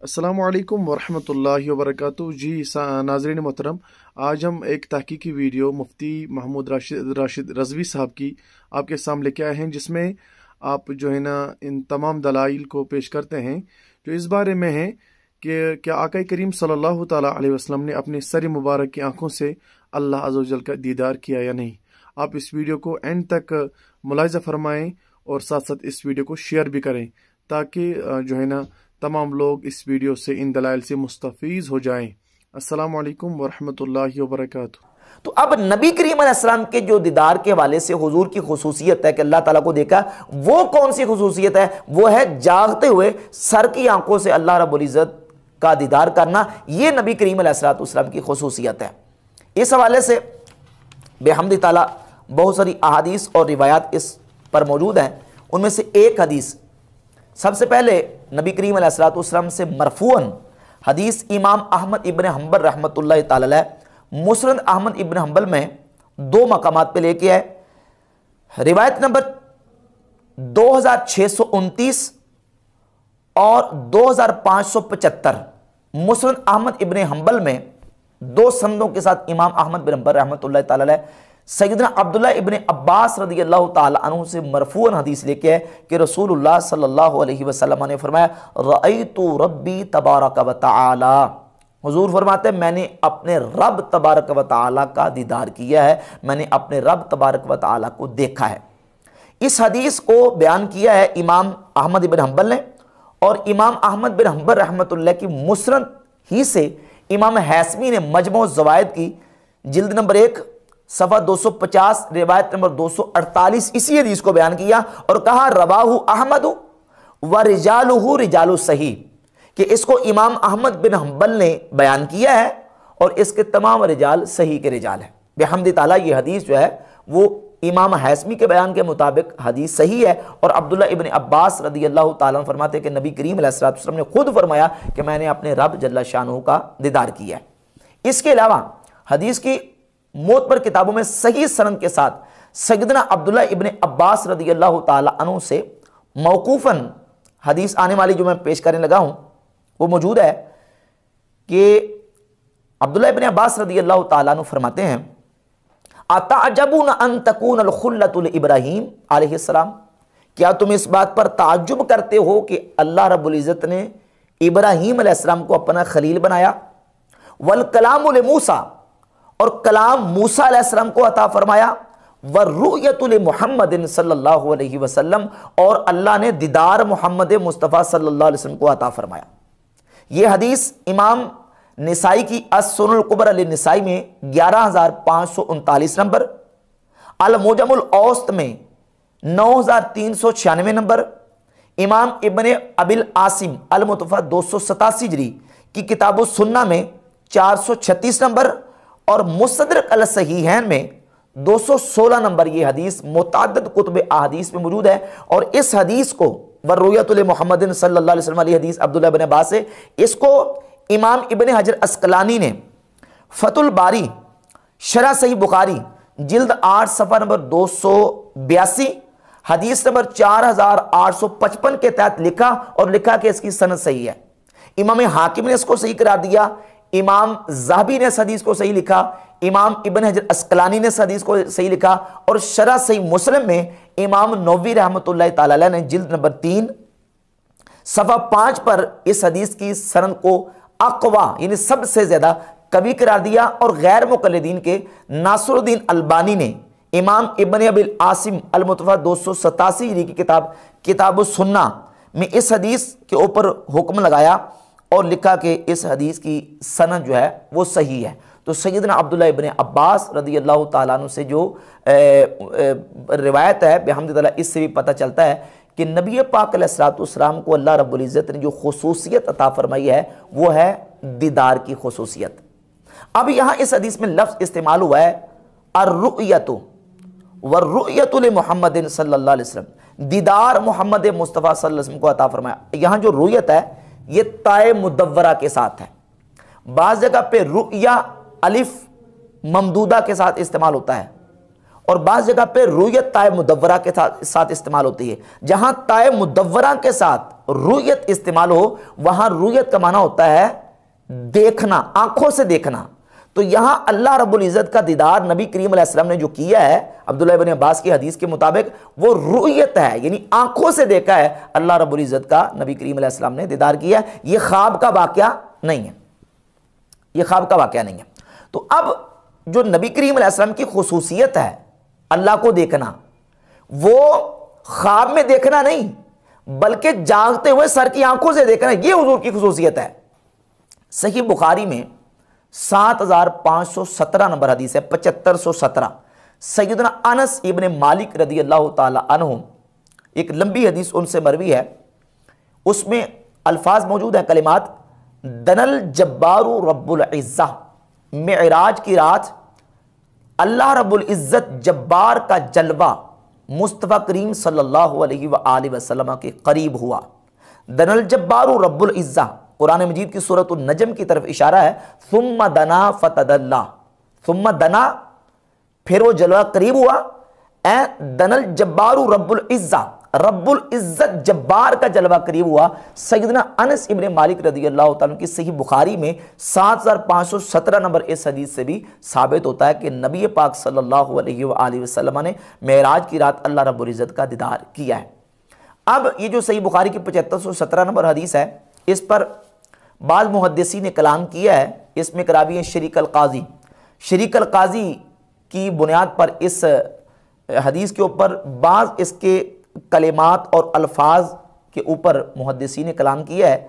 अस्सलामु अलैकुम वरहमतुल्लाहि वबरकातुहू। जी नाज़रीन मोहतरम, आज हम एक तहकीकी वीडियो मुफ्ती महमूद राशिद रज़वी साहब की आपके सामने लेके आए हैं, जिसमें आप जो है ना इन तमाम दलाइल को पेश करते हैं जो इस बारे में है कि क्या आका करीम सल्लल्लाहु ताला अलैहि वसल्लम ने अपने सर मुबारक की आंखों से अल्लाह अज़्ज़ व जल का दीदार किया या नहीं। आप इस वीडियो को एंड तक मुलाहिज़ा फरमाएँ और साथ साथ इस वीडियो को शेयर भी करें ताकि जो है ना तमाम लोग इस वीडियो से इन दलाइल से मुस्तफ़ीज़ हो जाएं। अस्सलामु अलैकुम वरहमतुल्लाहि वबरकातुहू। तो अब नबी करीम अलैहिस्सलाम के जो दीदार के हवाले से हुजूर की खुसूसियत है कि अल्लाह ताला को देखा, वो कौन सी खुसूसियत है? वो है जागते हुए सर की आंखों से अल्लाह रब्बुल इज़्ज़त का दीदार करना। ये नबी करीम अलैहिस्सलाम की खुसूसियत है। इस हवाले से बेहम्दि ताला बहुत सारी अहादीस और रिवायात इस पर मौजूद हैं। उनमें से एक हदीस सबसे पहले नबी करीम अलैहिस्सलाम से मरफूअन हदीस इमाम अहमद इब्न हंबल रहमतुल्लाहि ताला अलैह मुस्नद अहमद इब्न हंबल में दो मकामात पे लेके आए। रिवायत नंबर 2629 और 2575 मुस्नद अहमद इब्न हंबल में दो संदों के साथ इमाम अहमद बिन हंबल रहमतुल्लाहि ताला अलैह सैयदना अब्दुल्ला इब्न अब्बास रज़ियल्लाहु ताला अन्हु से मरफूअन हदीस लेके है कि रसूलुल्लाह सल्लल्लाहु अलैहि वसल्लम ने फरमाया, रअयतु रब्बी तबारक व तआला, हुजूर फरमाते हैं मैंने अपने रब तबारक व तआला का दीदार किया है, मैंने अपने रब तबारक व तआला को देखा है। इस हदीस को बयान किया है इमाम अहमद बिन हंबल ने, और इमाम अहमद बिन हंबल रहमतुल्लाह की मुस्नद ही से इमाम हैसमी ने मजमू ज़वाइद की जिल्द नंबर 1 सफ़ा 250 रिवायत नंबर 248 इसी हदीस को बयान किया और कहा रवाहु अहमद व रिजालुहु रिजालु सही, कि इसको इमाम अहमद बिन हंबल ने बयान किया है और इसके तमाम रिजाल सही के रिजाल है। बेहम्दि ताला ये हदीस जो है वो इमाम हैसमी के बयान के मुताबिक हदीस सही है। और अब्दुल्ला इब्न अब्बास रज़ियल्लाहु ताला अन्हु फरमाते हैं कि नबी करीम अलैहिस्सलातु वस्सलाम ने खुद फरमाया कि मैंने अपने रब जल्ल शानहु का दीदार किया है। इसके अलावा हदीस की मौत पर किताबों में सही सनद के साथ सैयदना अब्दुल्ला इब्न अब्बास रज़ियल्लाहु ताला अन्हु से मौकूफन हदीस आने वाली जो मैं पेश करने लगा हूं वो मौजूद है कि अब्दुल्ला इब्न अब्बास रज़ियल्लाहु ताला अन्हु फरमाते हैं, अतअजबून अन तकून अल खुल्लतु इब्राहीम अलैहिस्सलाम, क्या तुम इस बात पर ताज्जुब करते हो कि अल्लाह रब्बुल इज़्ज़त ने इब्राहीम अलैहिस्सलाम को अपना खलील बनाया, वल कलामु ले मूसा, और कलाम मूसा अलैहिस्सलाम को अता फरमाया, व रुयतुल मुहम्मदिन सल्लल्लाहु अलैहि वसल्लम, और अल्लाह ने दीदार मोहम्मद मुस्तफ़ा सल्लल्लाहु अलैहि वसल्लम को अता फरमाया। यह हदीस इमाम निसाई की अस-सुननुल कुबरा लिन-निसाई में 11539 नंबर, अल मुजमुल औसत में 9396 नंबर, इमाम इब्ने अबिल आसिम अल मुतफ़ा 287 हिजरी की किताबुस सुन्ना में 436 नंबर और मुस्तदरक अल सहीहैन में 216 नंबर ये हदीस मुतअद्दिद कुतुब अहादीस में मौजूद है। और इस हदीस को वरुयतुल मुहम्मदिन सल्लल्लाहु अलैहि वसल्लम वाली हदीस अब्दुल्ला इब्न अब्बास से, इसको इमाम इब्न हजर अस्कलानी ने फतुल बारी शरह सही बुखारी जिल्द 8 सफ़ा नंबर 282 हदीस नंबर 4855 के तहत लिखा और लिखा कि इसकी सनद सही है। इमाम हाकिम ने इसको सही करार दिया, इमाम ज़हाबी ने इस हदीस को सही लिखा, इमाम इब्न हजर अस्कलानी ने इस हदीस को सही लिखा, और शरह सही मुस्लिम में इमाम नववी रहमतुल्लाहि ताला अलैह ने जिल्द नंबर 3 सफ़ा 5 पर इस हदीस की सनद को अक़वा यानी सबसे ज़्यादा कवी करार दिया। और गैर मुक़ल्लिदीन के नासिरुद्दीन अलबानी ने इमाम इब्न अबिल आसिम अल मुतफ़ा 287 हिजरी की किताब किताबुस सुन्ना में इस हदीस के ऊपर हुक्म लगाया और लिखा कि इस हदीस की सनद जो है वो सही है। तो सैयदना अब्दुल्ला इब्न अब्बास रज़ियल्लाहु ताला अन्हु से जो रिवायत है बेहम्दि ताला, इससे भी पता चलता है कि नबी पाक अलैहिस्सलातु वस्सलाम को अल्लाह रब्बुल इज़्ज़त ने जो खुसूसियत अता फरमाई है वो है दीदार की खुसूसियत। अब यहाँ इस हदीस में लफ्ज़ इस्तेमाल हुआ है अर्रुयतु वर्रुयतु ले मुहम्मदिन सल्लल्लाहु अलैहि वसल्लम, दीदार मोहम्मद मुस्तफ़ा सल्लल्लाहु अलैहि वसल्लम को अता फरमाया। यहाँ जो रुयत है ये ताए मुदव्वरा के साथ है, बाज़ जगह पे रुया अलिफ ममदूदा के साथ इस्तेमाल होता है और बाज़ जगह पे रुयत ताए मुदव्वरा के साथ इस्तेमाल होती है। जहां ताए मुदव्वरा के साथ रुयत इस्तेमाल हो वहां रुयत का माना होता है देखना, आंखों से देखना। तो यहां अल्लाह रब्बुल इज़्ज़त का दीदार नबी करीम अलैहि सलाम ने जो किया है, अब्दुल्लाह इब्न अब्बास की हदीस के मुताबिक वो रुयत है, यानी आंखों से देखा है अल्लाह रब्बुल इज़्ज़त का, नबी करीम अलैहि सलाम ने दीदार किया है। ये ख्वाब का वाकया नहीं है, ये ख्वाब का वाकया नहीं है। तो अब जो नबी करीम अलैहि सलाम की खुसूसियत है अल्लाह को देखना, वो ख्वाब में देखना नहीं बल्कि जागते हुए सर की आंखों से देखना, ये हुजूर की खुसूसियत है। सही बुखारी में 7517 नंबर हदीस है, 7517, सैयदना अनस इब्ने मालिक रदी अल्लाह ताला अन्हु, एक लंबी हदीस उनसे मरवी है, उसमें अल्फाज मौजूद हैं कलिमात, दनल जब्बारू रब्बुल इज़्ज़ा, मेराज की रात अल्लाह रब्बुल इज़्ज़त जब्बार का जलवा मुस्तफ़ा करीम सल्लल्लाहु अलैहि वसल्लम के करीब हुआ। दनल जब्बारू रब्बुल इज़्ज़ा कुरान मजीद की सूरत नजम की तरफ इशारा है। सुम्मा दना फतदल्ला, सुम्मा दना फिर वो जलवा करीब हुआ। ए दनल जब्बारू रब्बुल इज़्ज़ा, रब्बुल इज़्ज़त जब्बार का जलवा करीब हुआ। सैयदना अनस इब्ने मालिक रज़ी अल्लाह तआला की सही बुखारी में 7517 नंबर इस हदीस से भी साबित होता है कि नबी पाक सल्लल्लाहु अलैहि वसल्लम ने मेराज की रात अल्लाह रब्बुल इज़्ज़त का दीदार किया है। अब ये जो सही बुखारी की 7517 नंबर हदीस है, इस पर बाज़ मुहद्दिसी ने कलाम किया है। इसमें करावी है शरीक अल काजी, शरीक अल काजी की बुनियाद पर इस हदीस के ऊपर बाज़ इसके कलिमात और अल्फाज के ऊपर मुहद्दिसी ने कलाम किया है।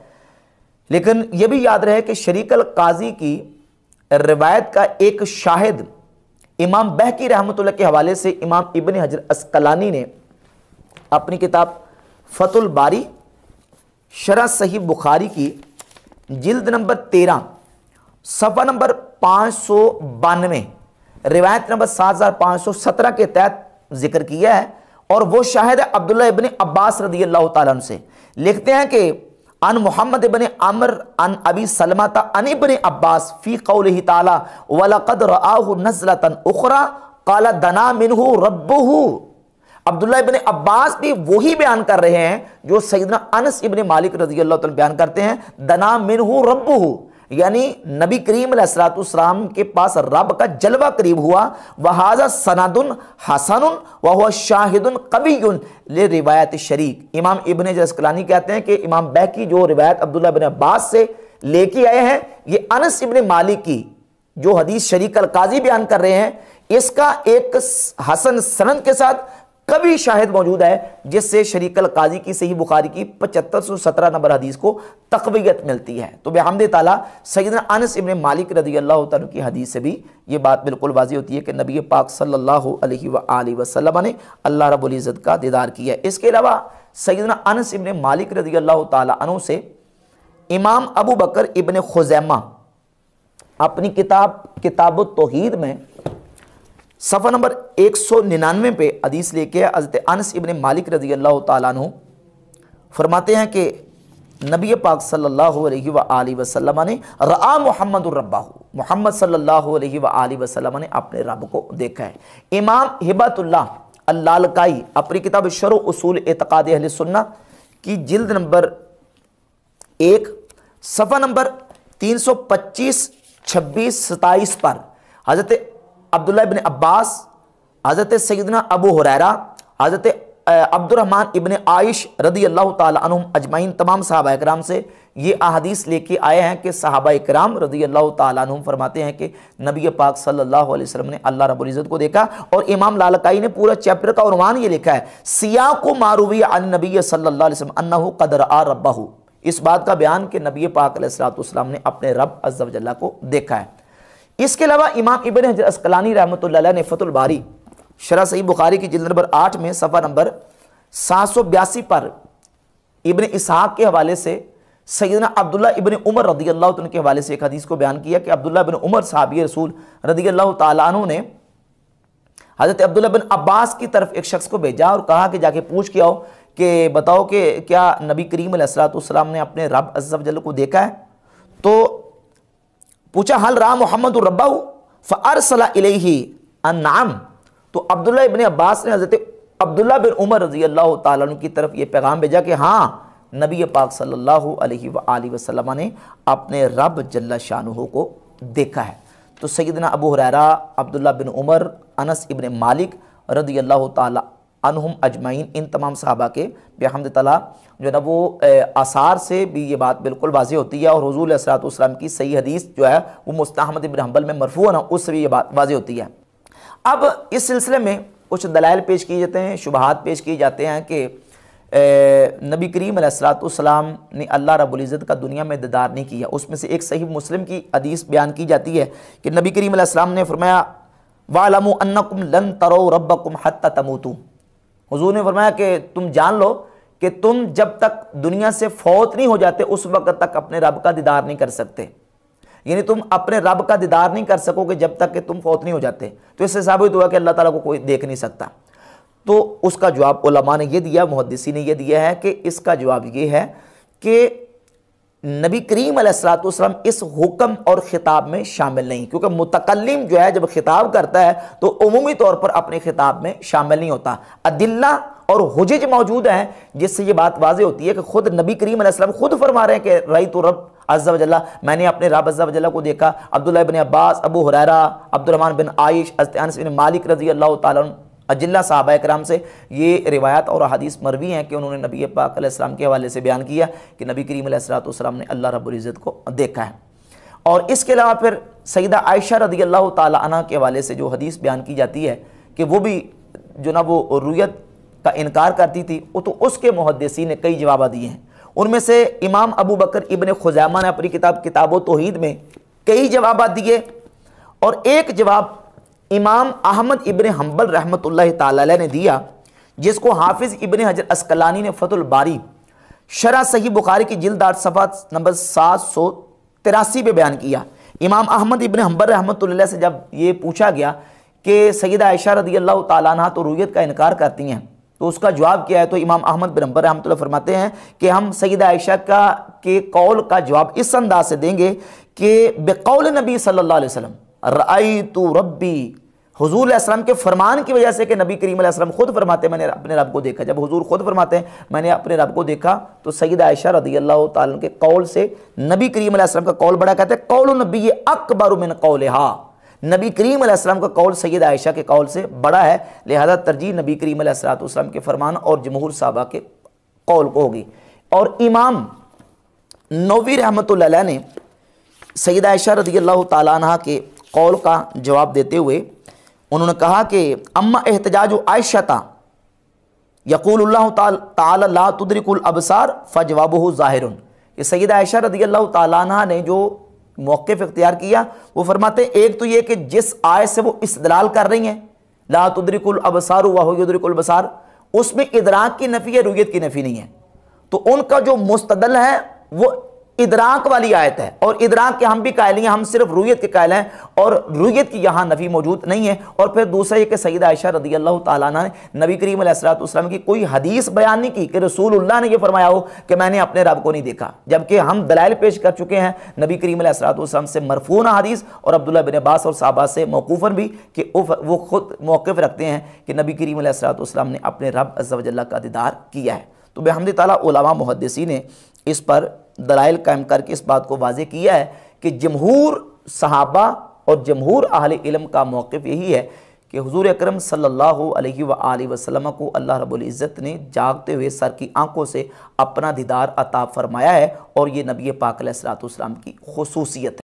लेकिन यह भी याद रहे कि शरीक अल काजी की रिवायत का एक शाहिद इमाम बहकी रहमतुल्लाह के हवाले से इमाम इब्न हजर अस्कलानी ने अपनी किताब फतुल बारी शरह सही बुखारी की जिल्द नंबर 13 सफ़ा नंबर 592 रिवायत नंबर 7517 के तहत जिक्र किया है। और वो शाहिद है अब्दुल्लाह इब्न अब्बास रदी अल्लाह तआला अन्हु से। लिखते हैं कि अन मोहम्मद इब्न अमर अन अबी सलमा अन इब्न अब्बास फी कौलिही ताला वलक़द रआहु नज़लतन उख़रा क़ाल दना मिन्हु रब्बुहु। अब्दुल्लाह इब्न अब्बास भी वही बयान कर रहे हैं जो सैयदना अनस इब्न मालिक रज़ी अल्लाह तआला बयान करते हैं, दना मिन्हु रब्बुहु, यानी नबी करीम अलैहिस्सलाम के पास रब का जलवा करीब हुआ। वहाजा सनदुन हसनुन व हुवा शाहिदुन कवियुन ले रिवायत शरीक। इमाम इब्न अस्कलानी कहते हैं कि इमाम बैकी जो रिवायत अब्दुल्लाह इब्न अब्बास से लेके आए हैं, ये अनस इब्न मालिक की जो हदीस शरीक अल काजी बयान कर रहे हैं, इसका एक हसन सनद के साथ कभी शाहिद मौजूद है, जिससे शरीक अल काजी की सही बुखारी की 7517 नंबर हदीस को तक़वियत मिलती है। तो बिहम्दे ताला सैयदना अनस इब्न मालिक रज़ी अल्लाह तआला की हदीस से भी ये बात बिल्कुल वाज़ी होती है कि नबी पाक सल्लल्लाहु अलैहि वसल्लम ने अल्लाह रब्बुल इज़्ज़त का दीदार किया है। इसके अलावा सैयदना अनस इब्न मालिक रज़ी अल्लाह तआला अन्हु से इमाम अबू बकर इब्न खुज़ैमा अपनी किताबुत तौहीद में सफ़ा नंबर 199 पे हदीस लेके हज़रत अनस इब्न मालिक रज़ी अल्लाह तआला अन्हु फरमाते हैं कि नबी पाक सल्लल्लाहु अलैहि वसल्लम ने रआ मुहम्मदुर रब्बाहु, मोहम्मद सल्लल्लाहु अलैहि वसल्लम ने अपने रब को देखा है। इमाम हिबतुल्लाह अल-लालकाई अपनी किताब शरह उसूल एतक़ाद अहले सुन्नह की जिल्द नंबर 1 सफ़ा नंबर 325, 26, 27 पर हज़रत अब्दुल्लाह इब्न अब्बास, हज़रत सैयदना अबू हुरैरा, हज़रत अब्दुर्रहमान इब्न आइश रदी अल्लाह ताला अन्हुम अजमाइन तमाम सहाबा इकराम से ये अहादीस लेके आए हैं कि सहाबा इकराम रदी अल्लाह ताला अन्हुम फरमाते हैं कि नबी पाक सल्लल्लाहु अलैहि वसल्लम ने अल्लाह रब्बुल इज़्ज़त को देखा। और इमाम लालकाई ने पूरा चैप्टर का उन्वान ये लिखा है, सियाक़ु मा रुविया अन नबी सल्लल्लाहु अलैहि वसल्लम अन्नहु क़द रआ रब्बहु, इस बात का बयान कि नबी पाक अलैहिस्सलातु वस्सलाम ने अपने रब अज़्ज़ व जल्ला को देखा है। इसके अलावा इमाम इब्न हजर अस्कलानी रहमतुल्लाह अलैह ने फतुल बारी शरह सही बुखारी की जिल्द नंबर 8 में सफ़ा नंबर 782 पर इब्न इसहाक के हवाले से सैयदना अब्दुल्ला इब्न उमर रदी अल्लाह तआला के हवाले से एक हदीस को बयान किया कि अब्दुल्ला इब्न उमर सहाबी रसूल रदी अल्लाह तआला अन्हु ने हज़रत अब्दुल्ला इब्न अब्बास की तरफ एक शख्स को भेजा और कहा कि जाके पूछ के आओ कि बताओ कि क्या नबी करीम अलैहिस्सलातु वस्सलाम ने अपने रब अज़्ज़ व जल्ल को देखा है। तो पूछा हल रहा मोहम्मद रब्बाहु फ़अरसला इलैहि अन्नाम, तो अब्दुल्ला इब्न अब्बास ने हज़रत अब्दुल्ला बिन उमर रज़ी अल्लाह ताला अन्हु की तरफ ये पैगाम भेजा कि हाँ, नबी पाक सल्लल्लाहु अलैहि वसल्लम ने अपने रब जल्ला शानुहु को देखा है। तो सैयदना अबू हुरैरा, अब्दुल्ला बिन उमर, अनस इब्न मालिक रज़ी अल्लाह ताला अनहुम अजमईन, इन तमाम सहाबा के बिहम्द तआला जो है ना वो आसार से भी ये बात बिल्कुल वाज़ेह होती है, और हुज़ूर अलैहिस्सलातु वस्सलाम की सही हदीस जो है वो मुस्नद अहमद इब्न हंबल में मरफ़ूअन है, उससे भी ये बात वाज़ेह होती है। अब इस सिलसिले में कुछ दलाइल पेश किए जाते हैं, शुबहात पेश किए जाते हैं कि नबी करीम अलैहिस्सलातु वस्सलाम ने अल्लाह रब्बुल इज़्ज़त का दुनिया में दीदार नहीं किया। उसमें से एक सही मुस्लिम की हदीस बयान की जाती है कि नबी करीम अलैहिस्सलाम ने फरमाया, वालमू अन्नकुम लन तरो रब्बकुम हत्ता तमूतू। हुजूर ने फरमाया कि तुम जान लो कि तुम जब तक दुनिया से फौत नहीं हो जाते उस वक्त तक अपने रब का दीदार नहीं कर सकते, यानी तुम अपने रब का दीदार नहीं कर सकोगे जब तक कि तुम फौत नहीं हो जाते। तो इससे साबित हुआ कि अल्लाह ताला को कोई देख नहीं सकता। तो उसका जवाब उलमा ने यह दिया, मुहद्दिसी ने यह दिया है कि इसका जवाब ये है कि नबी करीम अलैहिस्सलातु वस्सलाम इस हुक्म और खिताब में शामिल नहीं, क्योंकि मुतकल्लिम जो है जब खिताब करता है तो उमूमी तौर पर अपने खिताब में शामिल नहीं होता। अदिल्ला और हुज्जत मौजूद हैं जिससे ये बात वाज़ेह होती है कि खुद नबी करीम अलैहिस्सलाम खुद फरमा रहे हैं कि रई तो रब अज़्ज़ा वजल्ला, मैंने अपने रब अज़्ज़ा वजल्ला को देखा। अब्दुल्ला इब्न अब्बास, अबू हुरैरा, अब्दुर्रहमान बिन आइश, अनस बिन मालिक रज़ी अल्लाह ताला अन्हु अजिल्ला सहाबा कराम से ये रिवायत और हदीस मरवी हैं कि उन्होंने नबी पाक अलैहिस्सलाम के हवाले से बयान किया कि नबी करीम अलैहिस्सलातु वस्सलाम ने अल्लाह रब्बुल इज़्ज़त को देखा है। और इसके अलावा फिर सैयदा आयशा रज़ी अल्लाह ताला अन्हा के हवाले से जो हदीस बयान की जाती है कि वो भी जो ना वो रुयत का इनकार करती थी, तो उसके मुहद्दिसीन ने कई जवाब दिए हैं। उनमें से इमाम अबू बकर इब्न खुज़ैमा ने अपनी किताब तौहीद में कई जवाब दिए, और एक जवाब इमाम अहमद इब्न हंबल रहमतुल्लाह ताला अलैह ने दिया, जिसको हाफिज़ इब्न हजर अस्कलानी ने फतुल बारी शरह सही बुखारी की जिल्द 8 सफ़ा नंबर 783 पे बयान किया। इमाम अहमद इब्न हंबल रहमतुल्लाह से जब ये पूछा गया कि सैयदा आयशा रज़ी अल्लाह ताला अन्हा तो रुयत का इनकार करती हैं, तो उसका जवाब क्या है, तो इमाम अहमद बिन हंबल रहमतुल्लाह फरमाते हैं कि हम सैयदा आयशा के कौल का जवाब इस अंदाज से देंगे कि बेकौल नबी सल्लल्लाहु अलैहि वसल्लम रअयतु रब्बी, हुजूर अलैहिस्सलाम के फरमान की वजह से कि नबी करीम अलैहिस्सलाम खुद फरमाते मैंने अपने रब को देखा। जब हुजूर खुद फरमाते हैं मैंने अपने रब को देखा, तो सैयदा आयशा रज़ी अल्लाह ताला के कौल से नबी करीम अलैहिस्सलाम का कौल बड़ा, कहते हैं कौल नबी अकबर मिन कौलिहा, नबी करीम अलैहिस्सलाम का कौल सैयदा आयशा के कौल से बड़ा है, लिहाजा तरजीह नबी करीम अलैहिस्सलातु वस्सलाम के फरमान और जमहूर सहाबा के कौल को होगी। और इमाम नववी रहमतुल्लाह अलैह ने सैयदा आयशा रज़ी अल्लाह ताला अन्हा के कौल का जवाब देते हुए उन्होंने कहा कि अम्मा एहतजाज आयशा यक़ूलुल्लाहु ताला ला तुदरिकुल अबसार फ़जवाबुहु ज़ाहिरुन, ये सैयदा आयशा रज़ी अल्लाह ताला अन्हा ने जो मौक़िफ़ इख्तियार किया वो फरमाते एक तो ये कि जिस आयत से वो इस्तिदलाल कर रही हैं ला तुदरिकुल अबसार व हुवा युदरिकुल बसार, उसमें इदराक की नफ़ी है, रुयत की नफ़ी नहीं है। तो उनका जो मुस्तदल है वो इदराक वाली आयत है, और इदराक के हम भी कायल हैं, हम सिर्फ रुयत के कायल हैं, और रुयत की यहाँ नफ़ी मौजूद नहीं है। और फिर दूसरा ये कि सैयदा आयशा रज़ी अल्लाह ताला अन्हा ने नबी करीम अलैहिस्सलातु वस्सलाम की कोई हदीस बयान नहीं की कि रसूलुल्लाह ने ये फरमाया हो कि मैंने अपने रब को नहीं देखा, जबकि हम दलाइल पेश कर चुके हैं नबी करीम अलैहिस्सलातु वस्सलाम से मरफून हदीस और अब्दुल्लाह बिन अब्बास और सहाबा से मौकूफ़न भी कि वो खुद मौक़िफ़ रखते हैं कि नबी करीम अलैहिस्सलातु वस्सलाम ने अपने रब अज़्ज़ा वजल्ला का दीदार किया है। तो बिहम्दिल्लाह ताला उलमा मुहद्दिसीन ने इस पर दलाइल कायम करके इस बात को वाज़ेह किया है कि जमहूर सहाबा और जमहूर अहले इल्म का मौक़िफ़ यही है कि हुज़ूर अकरम सल्लल्लाहु अलैहि वसल्लम को अल्लाह रब्बुल इज़्ज़त ने जागते हुए सर की आंखों से अपना दीदार अता फरमाया है, और ये नबी पाक अलैहिस्सलातु वस्सलाम की खुसूसियत है।